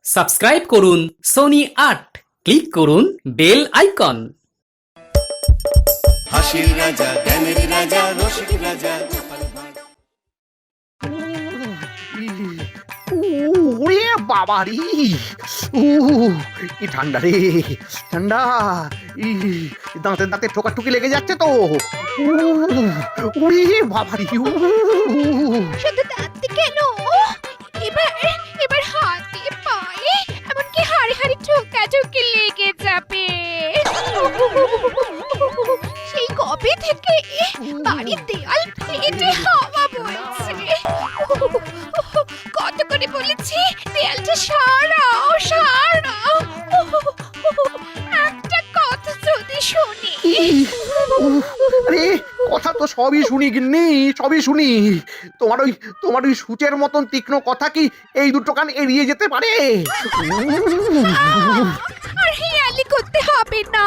Subscribe করুন Sony আট, click করুন বেল আইকন। হাসির রাজা, জ্ঞানের রাজা, রসিক রাজা গোপাল ভাঁড়। ওরে বাবারি, কি ঠান্ডা রে, ঠান্ডা। দাঁতে দাঁতে ঠোকাঠুকি লেগে যাচ্ছে তো। ওরে বাবারি, শুধু দাঁতে কেন, এবার এবার হাতে পায়ে এমনকি হাড়ে হাড়ে ঠোকাঠুকি লেগে যাবে। সেই কবে থেকে বাড়ির দেয়াল ফেটে হাওয়া বইছে। কত করে বলেছি দেয়ালটা সারাও সারাও, একটা কথা যদি শুনি। আরে কথা তো সবই শুনি গিন্নি, সবই শুনি। তোমার ওই সূচের মতন তীক্ষ্ণ কথা কি এই দুটো কান এড়িয়ে যেতে পারে? আর হেয়ালি করতে হবে না।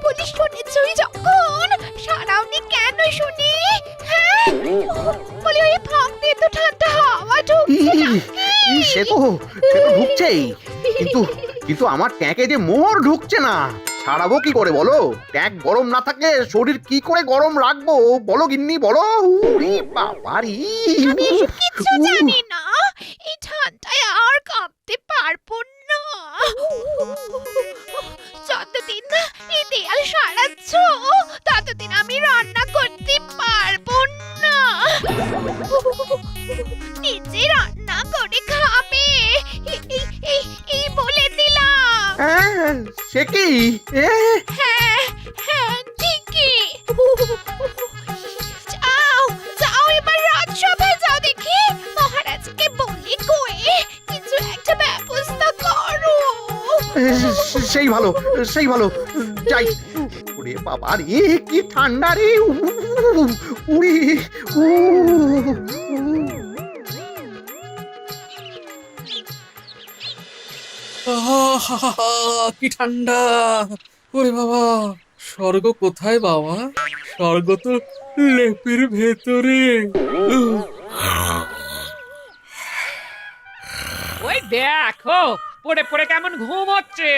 বলি শুনেছই যখন সারাওনি কেন শুনি? হ্যাঁ, বলি ওই ফাঁক দিয়ে তো ঠান্ডা হাওয়া ঢুকছে নাকি? সে তো ঢুকছেই, কিন্তু কিন্তু আমার ট্যাঁকে যে মোহর ঢুকছে না। ছাড়াবো কি করে বলো? ট্যাঁক গরম না থাকলে শরীর কি করে গরম রাখবো বলো গিন্নি, বলো। উরি বাবারি, আমি এসব কিচ্ছু জানি না। এই ঠান্ডায় আর কাঁপতে পারবো না। যতদিন না এই দেয়াল সারাচ্ছ ততদিন আমি রান্না করতে পারবো না। নিজে রান্না করে খাবে এই বলে দিলাম। হ্যাঁ, সে কি? হ্যাঁ হ্যাঁ ঠিকই। যাও যাও, এবার রাজসভায় যাও দেখি, মহারাজকে বলি কয়ে কিছু একটা ব্যবস্থা করো। সেই ভালো, সেই ভালো, যাই। ওরে বাবা রে, কি ঠান্ডা রে। উড়ি, আহা, কি ঠান্ডা! ওরে বাবা, স্বর্গ কোথায় বাবা? স্বর্গ তো লেপের ভেতরে। ওই দেখো পড়ে পড়ে কেমন ঘুম হচ্ছে,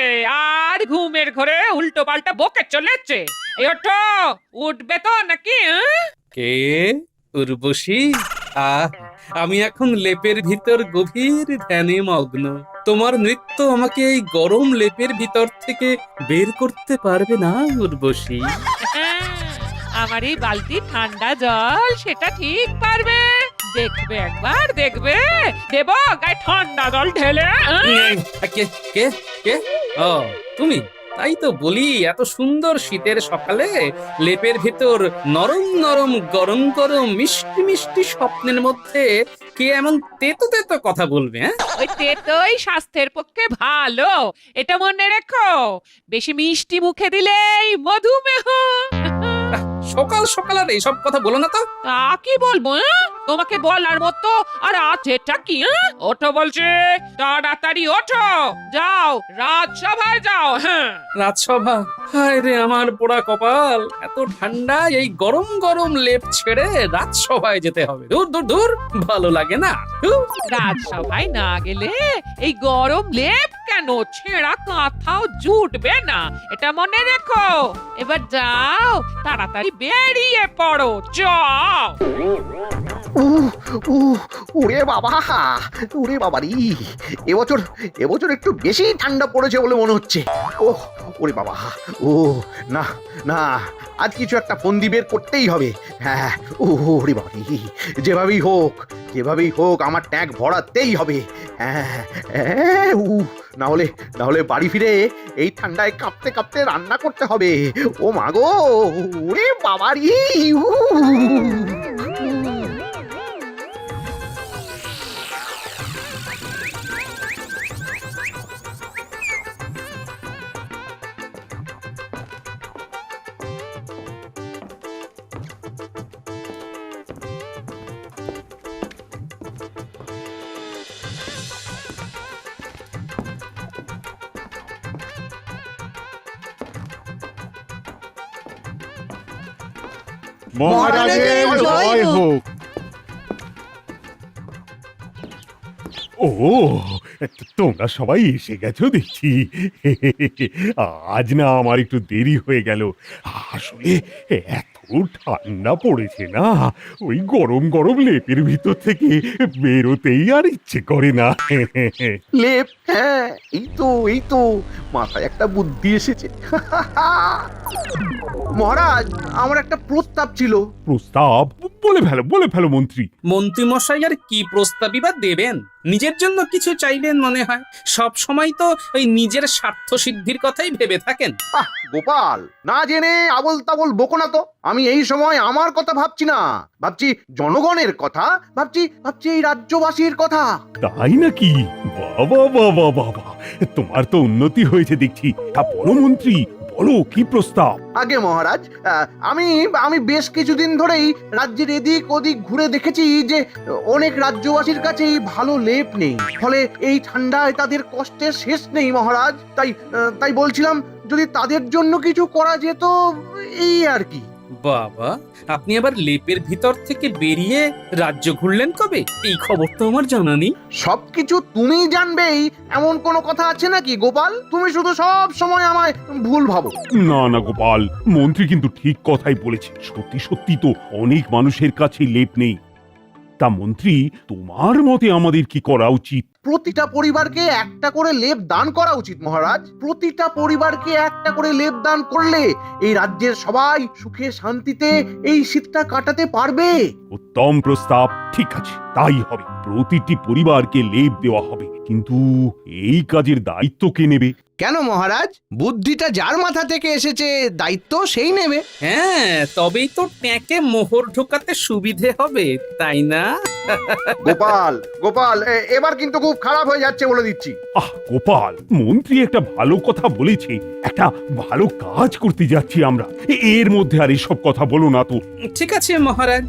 আর ঘুমের ঘরে উল্টো পাল্টা বকে চলেছে। এই ওঠো, উঠবে তো নাকি? কে? উর্বশী? আমি এখন লেপের ভিতর গভীর ধ্যানে মগ্ন। তোমার নৃত্য আমাকে এই গরম লেপের ভিতর থেকে বের করতে পারবে না উর্বশী। আমার এই বালতি ঠান্ডা জল সেটা ঠিক পারবে। দেখবে একবার, দেখবে দেব গায়ে ঠান্ডা জল ঢেলে। কে কে কে? ও তুমি? তাই তো বলি, এত সুন্দর শীতের সকালে লেপের ভিতর নরম নরম গরম গরম মিষ্টি মিষ্টি স্বপ্নের মধ্যে কে এমন তেতো তেতো কথা বলবে? ওই তেতোই স্বাস্থ্যের পক্ষে ভালো, এটা মনে রেখো। বেশি মিষ্টি মুখে দিলেই মধুমেহ। সকাল সকাল আর এসব কথা বলো না তো। তা কি বলবো? তোমাকে বলার মতো আর আছেটা কি? ওঠো বলছে, তাড়াতাড়ি ওঠো, যাও রাজসভায় যাও। হ্যাঁ, রাজসভা? হায় রে আমার পোড়া কপাল, এত ঠান্ডা এই গরম গরম লেপ ছেড়ে রাজসভায় যেতে হবে? দূর দূর দূর, ভালো লাগে না। রাজসভায় না গেলে এই গরম লেপ কেন, ছেঁড়া কাঁথাও জুটবে না, এটা মনে রেখো। এবার যাও, তাড়াতাড়ি বেরিয়ে পড়ো, যাও। ওরে বাবা, ওরে বাবারি, এবছর একটু বেশি ঠান্ডা পড়েছে বলে মনে হচ্ছে। ওহ, ওরে বাবা, ও না না, আজ কিছু একটা ফন্দি বের করতেই হবে। হ্যাঁ, ওরে বাবারি, যেভাবেই হোক আমার ট্যাঙ্ক ভরাতেই হবে। হ্যাঁ, না হলে বাড়ি ফিরে এই ঠান্ডায় কাঁপতে কাঁপতে রান্না করতে হবে। ও মা গো, ওরে বাবারি। মহারাজের জয় হোক। ও তোমরা সবাই এসে গেছো দেখছি। আজ না আমার একটু দেরি হয়ে গেল। আসলে এত ঠান্ডা পড়েছে না, ওই গরম গরম লেপের ভিতর থেকে বেরোতেই আর ইচ্ছে করে না। লেপ, হ্যাঁ, এই তো মাথায় একটা বুদ্ধি এসেছে। মহারাজ, আমার একটা প্রস্তাব ছিল। প্রস্তাব? বলে ফেলো মন্ত্রী। মন্ত্রীমশাই আর কি প্রস্তাবই বা দেবেন? নিজের জন্য কিছু চাইবেন মনে হয়। সব সময় তো ওই নিজের স্বার্থ সিদ্ধির কথাই ভেবে থাকেন। আহ গোপাল, না জেনে আবল তাবল বকো না তো। আমি এই সময় আমার কথা ভাবছি না, ভাবছি জনগণের কথা, ভাবছি এই রাজ্যবাসীর কথা। তাই নাকি? বাবা, তোমার তো উন্নতি হয়েছে দেখছি। বলো মন্ত্রী, বলো কি প্রস্তাব? আগে মহারাজ, আমি বেশ কিছুদিন ধরেই রাজ্যের এদিক ওদিক ঘুরে দেখেছি যে অনেক রাজ্যবাসীর কাছেই ভালো লেপ নেই। ফলে এই ঠান্ডায় তাদের কষ্টের শেষ নেই মহারাজ। তাই বলছিলাম, যদি তাদের জন্য কিছু করা যেত, এই আর কি। বাবা, আপনি আবার লেপের ভিতর থেকে বেরিয়ে রাজ্য ঘুরলেন কবে? এই খবর তো আমার জানা নেই। সবকিছু তুমি জানবেই এমন কোনো কথা আছে নাকি গোপাল? তুমি শুধু সব সময় আমায় ভুল ভাবো। না গোপাল, মন্ত্রী কিন্তু ঠিক কথাই বলেছে। সত্যি তো অনেক মানুষের কাছে লেপ নেই। তা মন্ত্রী, তোমার মতে আমাদের কি করা উচিত? প্রতিটা পরিবারকে একটা করে লেপ দান করা উচিত মহারাজ। প্রতিটা পরিবারকে একটা করে লেপ দান করলে এই রাজ্যের সবাই সুখে শান্তিতে এই শীতটা কাটাতে পারবে। উত্তম প্রস্তাব, ঠিক আছে, তাই হবে। প্রতিটি পরিবারকে লেপ দেওয়া হবে, কিন্তু এই কাজের দায়িত্ব কে নেবে? কেন মহারাজ? বুদ্ধিটা যার মাথা থেকে এসেছে দায়িত্ব সেই নেবে। হ্যাঁ, তবেই তো ট্যাঁকে মোহর ঢোকাতে সুবিধে হবে, তাই না? গোপাল, এবার কিন্তু খুব খারাপ হয়ে যাচ্ছে বলে দিচ্ছি। গোপাল, মন্ত্রী একটা ভালো কথা বলেছে, একটা ভালো কাজ করতে যাচ্ছি আমরা। এর মধ্যে আর এসব কথা বলো না তো। ঠিক আছে মহারাজ,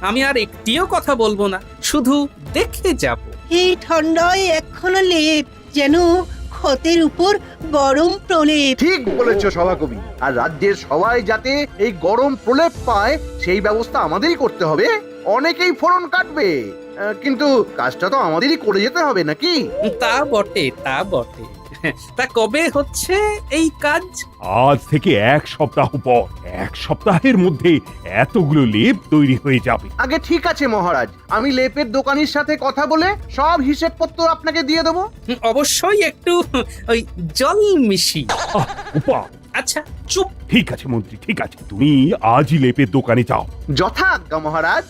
আমি আর একটিও কথা বলবো না, শুধু দেখে যাব। এই ঠান্ডায় একখানা লেপ যেন ক্ষতের উপর গরম প্রলেপ। ঠিক বলেছো সভাকবি। আর রাজ্যের সবাই যাতে এই গরম প্রলেপ পায় সেই ব্যবস্থা আমাদেরই করতে হবে। অনেকেই ফোড়ন কাটবে, কিন্তু কাজটা তো আমাদেরই করে যেতে হবে নাকি? তা বটে। তা কবে হচ্ছে এই কাজ? আজ থেকে 1 সপ্তাহ পর। 1 সপ্তাহের মধ্যে এতগুলো লেপ তৈরি হয়ে যাবে। আগে ঠিক আছে মহারাজ, আমি লেপের দোকানির সাথে কথা বলে সব হিসেবপত্র আপনাকে দিয়ে দেবো। অবশ্যই একটু ওই জল মিশি। গোপাল, আচ্ছা চুপ। ঠিক আছে মন্ত্রী, ঠিক আছে, তুমি আজই লেপের দোকানে যাও। যথাজ্ঞা মহারাজ।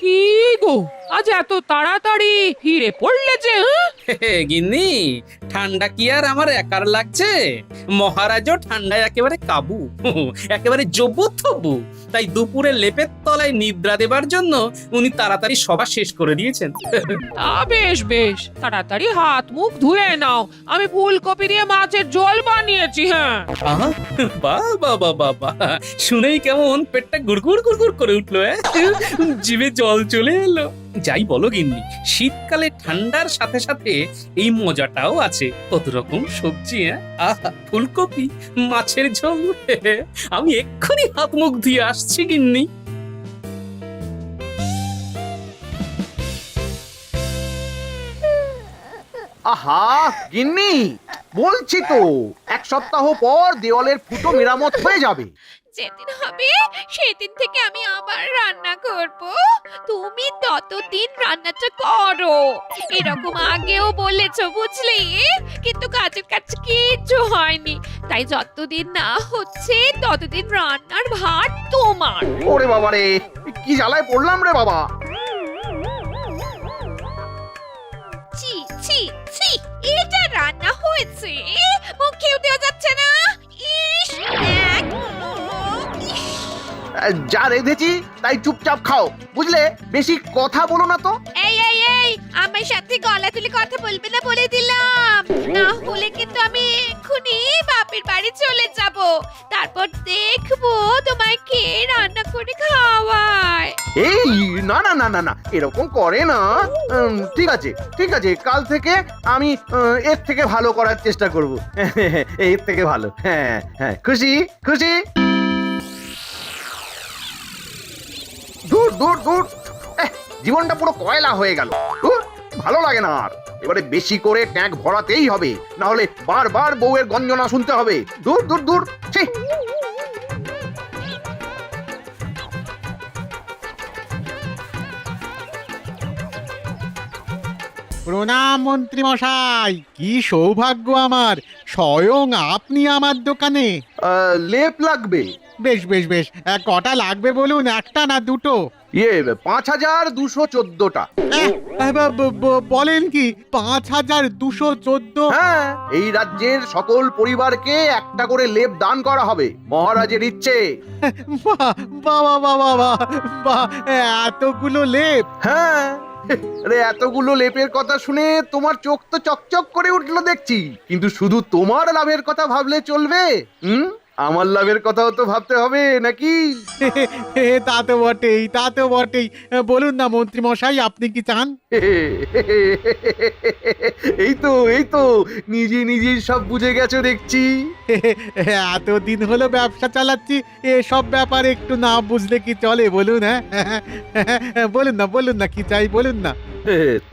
কি গো, আজ এত তাড়াতাড়ি ফিরে পড়লে যে? গিন্নি, ঠান্ডা কি আর আমার একার লাগছে? মহারাজও ঠান্ডায় একেবারে কাবু, একেবারে জবুথবু। তাই দুপুরে লেপের তলায় নিদ্রা দেবার জন্য উনি তাড়াতাড়ি সভা শেষ করে দিয়েছেন। বেশ তাড়াতাড়ি হাত মুখ ধুয়ে নাও। আমি ফুলকপি দিয়ে মাছের ঝোল বানিয়েছি। হ্যাঁ, বাবা, শুনেই কেমন পেটটা গুড়গুড় করে উঠলো। জিভে জল চলে এলো। যাই বলো গিন্নি, শীতকালে ঠান্ডার সাথে সাথে এই মজাটাও আছে। কত রকম সবজি, আহা, ফুলকপি, মাছের ঝোল। আমি এক্ষুনি হাত মুখ ধুয়ে আসছি গিন্নি। আহা গিন্নি, বলছি তো 1 সপ্তাহ পর দেওয়ালের ফুটো মেরামত হয়ে যাবে। যেদিন হবে সেদিন থেকে আমি আবার রান্না করব। তুমি ততদিন রান্নাটা করো। এরকম আগেও বলেছো বুঝলি, কিন্তু কাজের কাজ কিচ্ছু হয়নি। তাই যতদিন না হচ্ছে ততদিন রান্নার ভার তোমার। ওরে বাবা রে, কি জ্বালায় পড়লাম রে বাবা। ছি ছি ছি, এটা রান্না হয়েছে, মুখেও দেওয়া যাচ্ছে না। ইস, দেখ। যা রেঁধেছি তাই চুপচাপ খাও, বুঝলে? বেশি কথা বলো না তো। এই আমার সাথে গলা তুলে কথা বলবে না বলে দিলাম। না হলে কিন্তু আমি এক্ষুনি বাপের বাড়ি চলে যাব। তারপর দেখবো তোমায় কে রান্না করে খাওয়ায়। এই না না না না না, এরকম করে না। ঠিক আছে ঠিক আছে, কাল থেকে আমি এর থেকে ভালো করার চেষ্টা করব। এর থেকে ভালো। হ্যাঁ হ্যাঁ, খুশি খুশি। দূর দূর দূর, জীবনটা পুরো কয়লা হয়ে গেল। দূর, ভালো লাগে না আর। এবারে বেশি করে ট্যাঙ্ক ভরাতেই হবে, না হলে বারবার বউয়ের গঞ্জনা শুনতে হবে। দূর দূর দূর, ছি। প্রণাম মন্ত্রী মশাই, কি সৌভাগ্য আমার, স্বয়ং আপনি আমার দোকানে। লেপ লাগবে? বেশ বেশ বেশ, কটা লাগবে বলুন, একটা না দুটো? 5214টা। বলেন কি, 5214? হ্যাঁ, এই রাজ্যের সকল পরিবারকে একটা করে লেপ দান করা হবে, মহারাজের ইচ্ছে। বাবা বাবা বাবা, এতগুলো লেপ? হ্যাঁ, আরে এতগুলো লেপের কথা শুনে তোমার চোখ তো চকচক করে উঠলো দেখছি, কিন্তু শুধু তোমার লাভের কথা ভাবলে চলবে? আমার লাভের কথাও তো ভাবতে হবে নাকি? তা তো বটেই, তা তো বটেই। বলুন না মন্ত্রী মশাই, আপনি কি চান? এই তো নিজে নিজেই সব বুঝে গেছো দেখছি। এতদিন হলো ব্যবসা চালাচ্ছি, এসব ব্যাপারে একটু না বুঝলে কি চলে বলুন? হ্যাঁ, বলুন না কি চাই, বলুন না।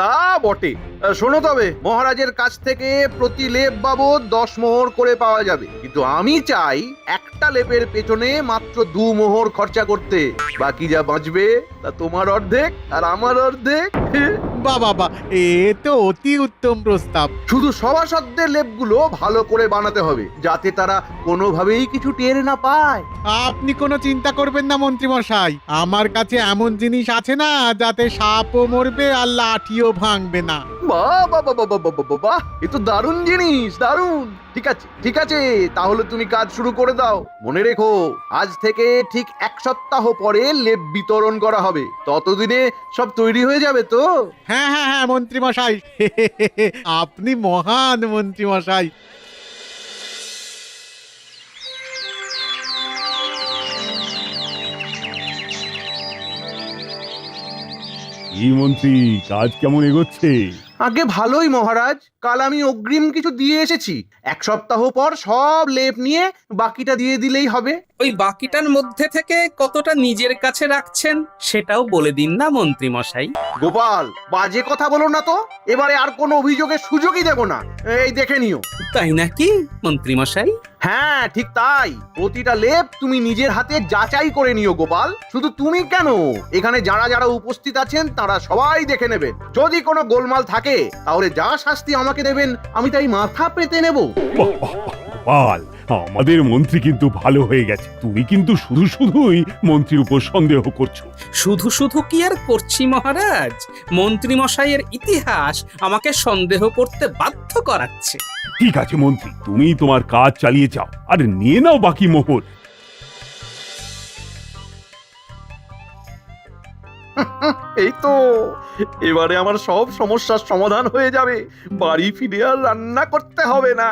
তা বটে। শোনো, তবে মহারাজের কাছ থেকে প্রতি লেপ বাবদ 10 মোহর করে পাওয়া যাবে, কিন্তু আমি চাই একটা লেপের পেছনে মাত্র 2 মোহর খরচা করতে। বাকি যা বাঁচবে তা তোমার অর্ধেক আর আমার অর্ধেক। বাবা, এ তো অতি উত্তম প্রস্তাব। শুধু সভাসদদের লেপগুলো ভালো করে বানাতে হবে, যাতে তারা কোনোভাবেই কিছু টের না পায়। আপনি কোনো চিন্তা করবেন না মন্ত্রী মশাই, আমার কাছে এমন জিনিস আছে না যাতে সাপও মরবে আর লাঠিও ভাঙবে না। বাহ বাহ বাহ বাহ বাহ বাহ বাহ, এ তো দারুণ জিনিস, দারুণ। ঠিক আছে, তাহলে তুমি কাজ শুরু করে দাও। মনে রেখো, আজ থেকে ঠিক 1 সপ্তাহ পরে লেপ বিতরণ করা হবে। ততদিনে সব তৈরি হয়ে যাবে তো? হ্যাঁ হ্যাঁ হ্যাঁ মন্ত্রী মশাই, আপনি মহান মন্ত্রী মশাই। এই মন্ত্রী, কাজ কেমন এগোচ্ছে? আগে ভালোই মহারাজ, কাল আমি অগ্রিম কিছু দিয়ে এসেছি। 1 সপ্তাহ পর সব লেপ নিয়ে বাকিটা দিয়ে দিলেই হবে। ওই বাকিটার মধ্যে থেকে কতটা নিজের কাছে রাখছেন সেটাও বলে দিন না মন্ত্রী মশাই। গোপাল, বাজে কথা বলো না তো, এবারে আর কোনো অভিযোগের সুযোগই দেব না। এই দেখে নিও। তাই নাকি মন্ত্রী মশাই? হ্যাঁ, ঠিক তাই। প্রতিটা লেপ তুমি নিজের হাতে যাচাই করে নিও গোপাল। শুধু তুমি কেন, এখানে যারা যারা উপস্থিত আছেন তারা সবাই দেখে নেবেন। যদি কোনো গোলমাল থাকে তাহলে যা শাস্তি আমাকে দেবেন আমি তাই মাথা পেতে নেব। গোপাল, আমাদের মন্ত্রী কিন্তু ভালো হয়ে গেছে। তুমি কিন্তু শুধুই মন্ত্রীর উপর সন্দেহ করছো। শুধু কি আর করছি মহারাজ, মন্ত্রী মশাইয়ের ইতিহাস আমাকে সন্দেহ করতে বাধ্য করাচ্ছে। ঠিক আছে মন্ত্রী, তুমি তোমার কাজ চালিয়ে যাও আর নিয়ে নাও বাকি মোহর। এই তো, এবারে আমার সব সমস্যার সমাধান হয়ে যাবে। বাড়ি ফিরে আর রান্না করতে হবে না।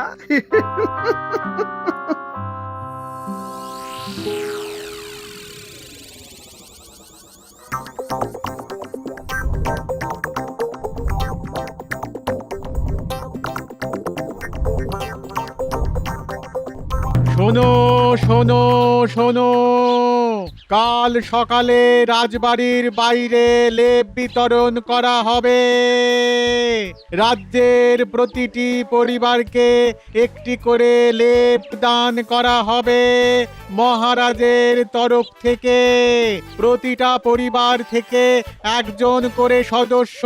শোনো শোনো শোনো, কাল সকালে রাজবাড়ির বাইরে লেপ বিতরণ করা হবে। রাজ্যের প্রতিটি পরিবারকে একটি করে লেপ দান করা হবে মহারাজের তরফ থেকে। প্রতিটা পরিবার থেকে একজন করে সদস্য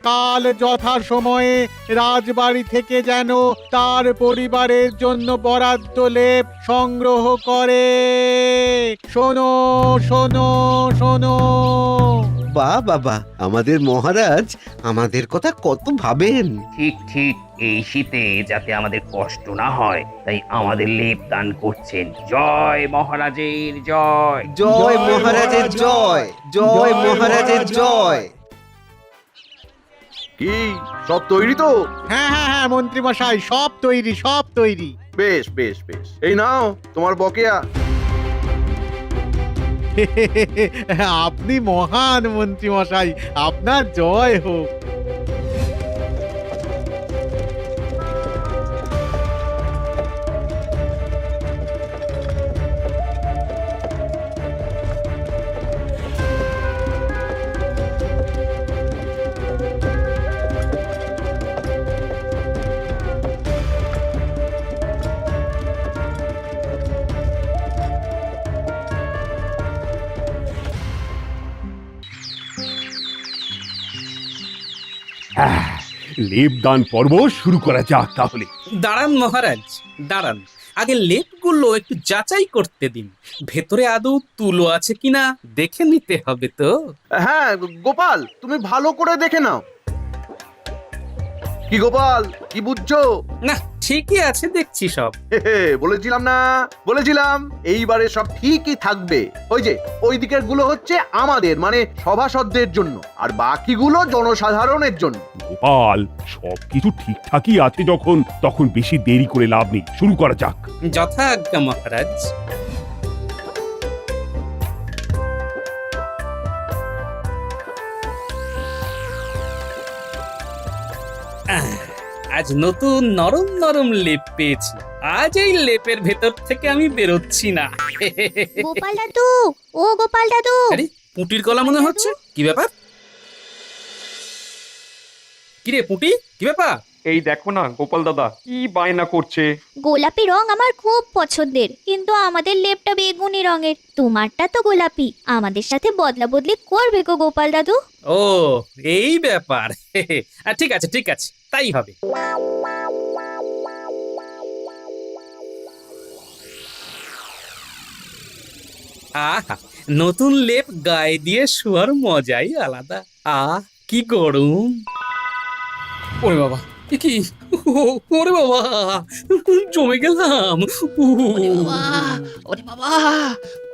কাল যথাসময়ে রাজবাড়ি থেকে যেন তার পরিবারের জন্য বরাদ্দ লেপ সংগ্রহ করে। শোনো শোনো শোনো। বাহ বাবা, আমাদের মহারাজ আমাদের কথা কত ভাবেন। ঠিক ঠিক, এই শীতে যাতে আমাদের কষ্ট না হয় তাই আমাদের লেপ দান করছেন। জয় মহারাজের জয়। জয় মহারাজের জয়, জয় মহারাজের জয়। কি সব তৈরি তো? হ্যাঁ হ্যাঁ হ্যাঁ মন্ত্রী মশাই, সব তৈরি, সব তৈরি। বেশ বেশ বেশ, এই নাও তোমার বকেয়া। আপনি মহান মন্ত্রী মশাই, আপনার জয় হোক। লেপদান পর্ব শুরু করা যাক তাহলে। দাঁড়ান মহারাজ, দাঁড়ান, আগে লেপগুলো একটু যাচাই করতে দিন, ভেতরে আদৌ তুলো আছে কিনা দেখে নিতে হবে তো। হ্যাঁ গোপাল, তুমি ভালো করে দেখে নাও। কি গোপাল, কি বুঝছো? না, ঠিকই আছে দেখছি সব। বলেছিলাম না, বলেছিলাম এইবারে সব ঠিকই থাকবে। ওই যে ওই দিকের গুলো হচ্ছে আমাদের মানে সভাসদদের জন্য, আর বাকিগুলো জনসাধারণের জন্য। গোপাল, সবকিছু ঠিকঠাকই আছে যখন, তখন বেশি দেরি করে লাভ নেই, শুরু করা যাক। যথাজ্ঞা মহারাজ। আজ নতুন নরম নরম লেপ পেয়েছি, আজ এই লেপের ভেতর থেকে আমি বেরোচ্ছি না। গোপাল দাদু, ও গোপাল দাদু, আরে পুটির গলা মনে হচ্ছে, কি ব্যাপার? কিরে পুটি, কি ব্যাপার? এই দেখো না গোপাল দাদা কি বায়না করছে। গোলাপি রং আমার খুব পছন্দের, কিন্তু আমাদের লেপটা বেগুনি রঙের, তোমারটা তো গোলাপি, আমাদের সাথে বদলা বদলি করবে গো গোপাল দাদু। ও এই ব্যাপার, ঠিক আছে ঠিক আছে, তাই হবে। আহা, নতুন লেপ গায়ে দিয়ে শোয়ার মজাই আলাদা। আহ কি গরম! ওরে বাবা, এ কি! ওরে বাবা, জমে গেলাম। ওরে বাবা, ওরে বাবা,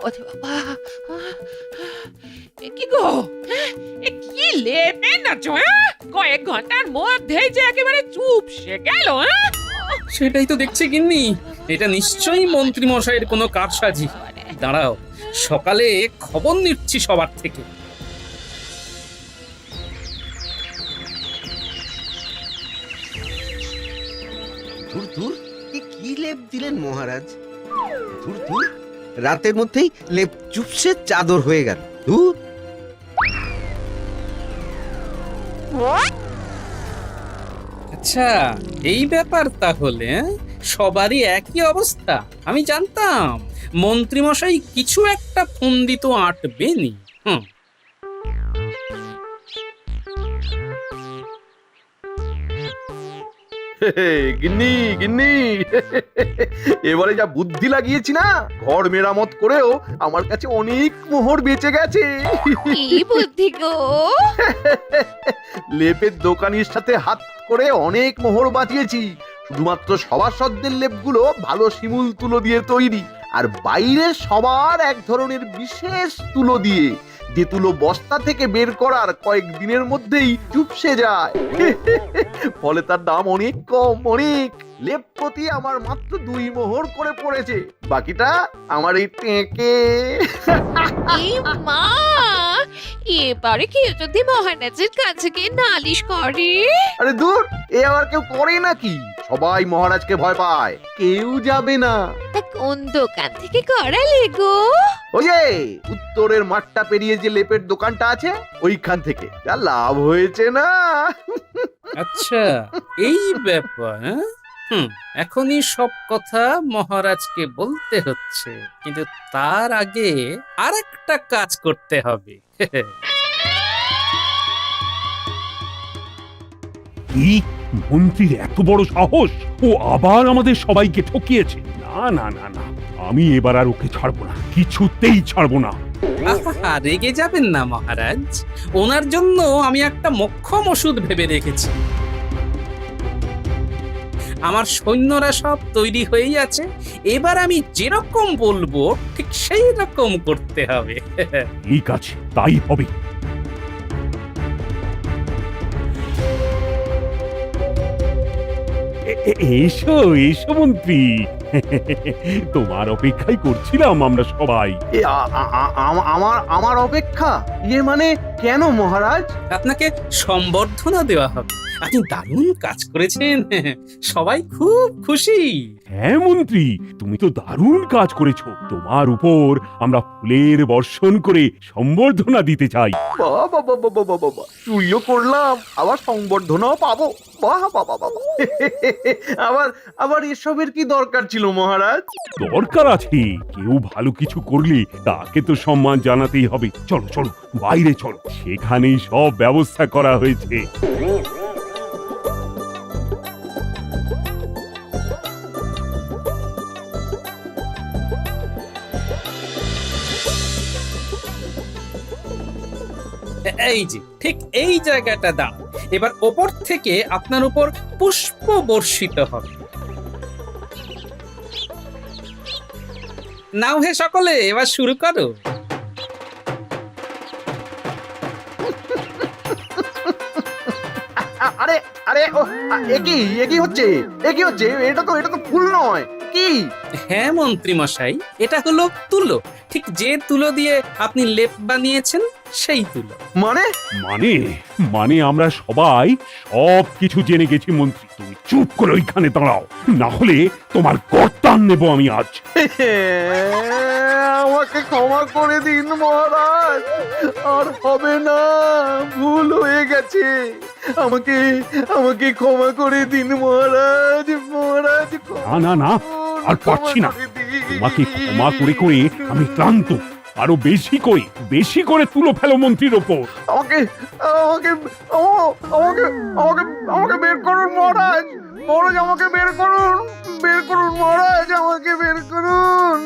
ওরে বাবা, এ কি গো, এ কি লেপে নাচো? কয়েক ঘন্টার মধ্যেই যে একেবারে চুপসে গেল। সেটাই তো দেখছি গিন্নি, এটা নিশ্চয়ই মন্ত্রী মশাইয়ের কোনো কারসাজি। দাঁড়াও, সকালে খবর নিচ্ছি সবার থেকে। ধুর ধুর, কি লেপ দিলেন মহারাজ? ধুর ধুর, রাতের মধ্যেই লেপ চুপসে চাদর হয়ে গেল। ধুর। আচ্ছা এই ব্যাপার তাহলে, সবারই একই অবস্থা। আমি জানতাম মন্ত্রী মশাই কিছু একটা ফন্দি তো আঁটবেনি। গিন্নি গিন্নি, এবারে যা বুদ্ধি লাগিয়েছি না, ঘর মেরামত করেও আমার কাছে অনেক মোহর বেঁচে গেছে। কি বুদ্ধি গো! লেপের দোকানির সাথে হাত করে অনেক মোহর বাঁচিয়েছি। শুধুমাত্র সভাসদদের লেপগুলো ভালো শিমুল তুলো দিয়ে তৈরি, আর বাইরের সবার এক ধরনের বিশেষ তুলো দিয়ে, যে তুলো বস্তা থেকে বের করার কয়েকদিনের মধ্যেই চুপসে যায়। ফলে তার দাম অনেক কম, অনেক। লেপ প্রতি আমার মাত্র 2 মোহর করে পড়েছে, বাকিটা আমার এই টেকে। এই মা, এবারে কেউ যদি মহারাজের কাছে গিয়ে নালিশ করে? আরে দূর, এ আবার কেউ করে নাকি? সবাই মহারাজকে ভয় পায়, কেউ যাবে না। তা কোন দোকান থেকে করালে গো? ওই যে উত্তরের মাঠটা পেরিয়ে যে লেপের দোকানটা আছে, ওইখান থেকে। যা লাভ হয়েছে না। আচ্ছা এই ব্যাপার, এখনই সব কথা মহারাজকে বলতে হচ্ছে, কিন্তু তার আগে আর একটা কাজ করতে হবে। কি মন্ত্রীর এত বড় সাহস! ও আবার আমাদের সবাইকে ঠকিয়েছে। না না না না, আমি এবার আর ওকে ছাড়বো না, কিছুতেই ছাড়বো না। আহা, রেগে যাবেন না মহারাজ, ওনার জন্য আমি একটা মোক্ষম ওষুধ ভেবে রেখেছি। আমার সৈন্যরা সব তৈরি হয়েই আছে, এবার আমি যেরকম বলবো ঠিক সেই রকম করতে হবে। ঠিক আছে, তাই হবে। এসো এসো মন্ত্রী তোমার অপেক্ষাই করছিলাম আমরা সবাই। এ, আমার অপেক্ষা ইয়ে মানে কেন মহারাজ? আপনাকে সম্বর্ধনা দেওয়া হবে। আপনি দারুণ কাজ করেছেন, সবাই খুব খুশি। হ্যাঁ মন্ত্রী, তুমি তো দারুণ কাজ করেছো। তোমার উপর আমরা ফুলের বর্ষণ করে সম্বর্ধনা দিতে চাই। বাহ বাহ বাহ বাহ বাহ বাহ, চুরিও করলাম আবার সংবর্ধনাও পাবো। বাহ বাহ বাহ বাহ। আবার আবার এসবের কি দরকার ছিল মহারাজ? দরকার আছে, কেউ ভালো কিছু করলে তাকে তো সম্মান জানাতেই হবে। চলো চলো বাইরে চলো, সেখানেই সব ব্যবস্থা করা হয়েছে। এই যে ঠিক এই জায়গাটা দাও। এবার ওপর থেকে আপনার উপর পুষ্প বর্ষিত হবে। নাও হে সকলে, এবার শুরু করো। আরে আরে ও একই হচ্ছে, এটা তো ফুল নয় কি? হ্যাঁ মন্ত্রী মশাই, এটা হলো তুলো। ঠিক যে তুলো দিয়ে আপনি লেপ বানিয়েছেন সেই তুলো। মানে মানে মানে আমরা সবাই সব কিছু জেনে গেছি মন্ত্রী। তুমি চুপ করে ওইখানে দাঁড়াও, না হলে তোমার কর্তান নেব আমি আজ। আমাকে ক্ষমা করে দিন মহারাজ, আর হবে না, ভুল হয়ে গেছে। আমাকে আমাকে ক্ষমা করে দিন মহারাজ, মহারাজ। না না না, আর পারছি না। তোমাকে ক্ষমা করে করে আমি ক্লান্ত। আরো বেশি করে তুলো ফেলো মন্ত্রীর ওপর। আমাকে আমাকে আমাকে আমাকে আমাকে বের করুন মহারাজ, মহারাজ আমাকে বের করুন মহারাজ, আমাকে বের করুন।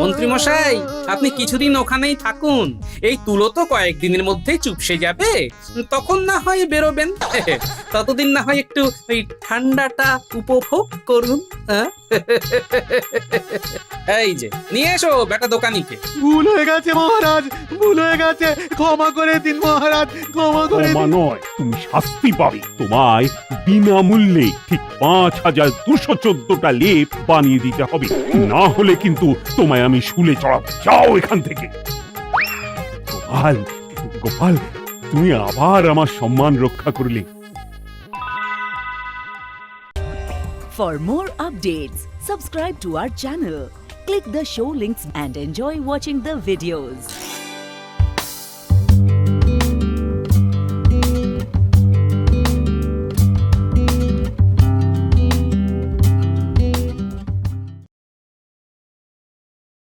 মন্ত্রী মশাই, আপনি কিছুদিন ওখানেই থাকুন। এই তুলো তো কয়েকদিনের মধ্যেই চুপসে যাবে, তখন না হয় বেরোবেন। ততদিন না হয় একটু এই ঠান্ডাটা উপভোগ করুন। এই যে নিয়ে এসো বেটা দোকানিকে। ভুল হয়ে গেছে মহারাজ, ভুল হয়ে গেছে, ক্ষমা করে দিন মহারাজ, ক্ষমা করে ক্ষমা দিন। নয়, তুমি শাস্তি পাবে। তোমায় বিনামূল্যে ঠিক 5214টা লেপ বানিয়ে দিতে হবে, না হলে কিন্তু তোমায় আমি শুলে চড়াবো। যাও এখান থেকে। গোপাল, গোপাল, তুমি আবার আমার সম্মান রক্ষা করলে। For more updates, subscribe to our channel, click the show links and enjoy watching the videos.